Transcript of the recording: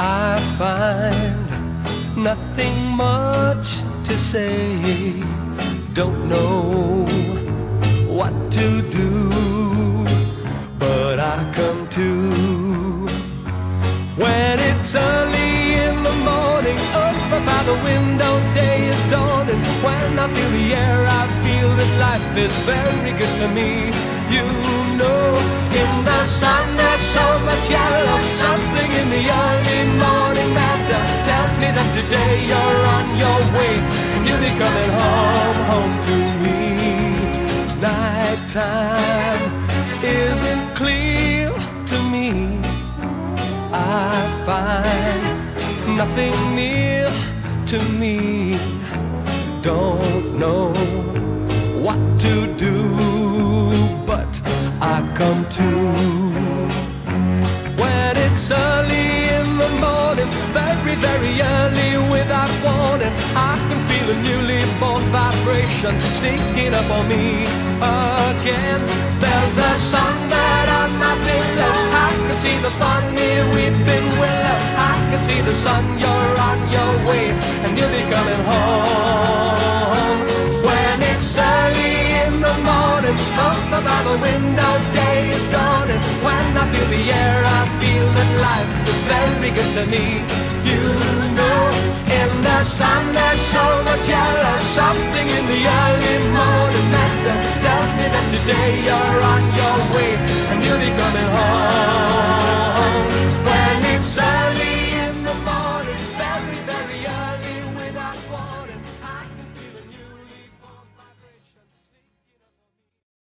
I find nothing much to say. Don't know what to do, but I come to when it's early in the morning. Up by the window, day is dawning. When I feel the air, I feel that life is very good to me. You know, in the sun there's so much yellow. Something in the early morning matter tells me that today you're on your way and you'll be coming home to me. Nighttime isn't clear to me. I find nothing near to me. Don't know what to do, but I come to when it's early in the morning, very, very early without warning. I can feel a newly born vibration sneaking up on me again. There's a songbird on my pillow. I can see the funny weeping willow. I can see the sun, you're on your way and you'll be coming home. When it's early in the morning, up by the window, day is dawning. When I feel the air, I feel that life is very good to me. You know, in the sun there's so much yellow. Something in the early morning matter tells me that today you're on your way and you'll be coming home.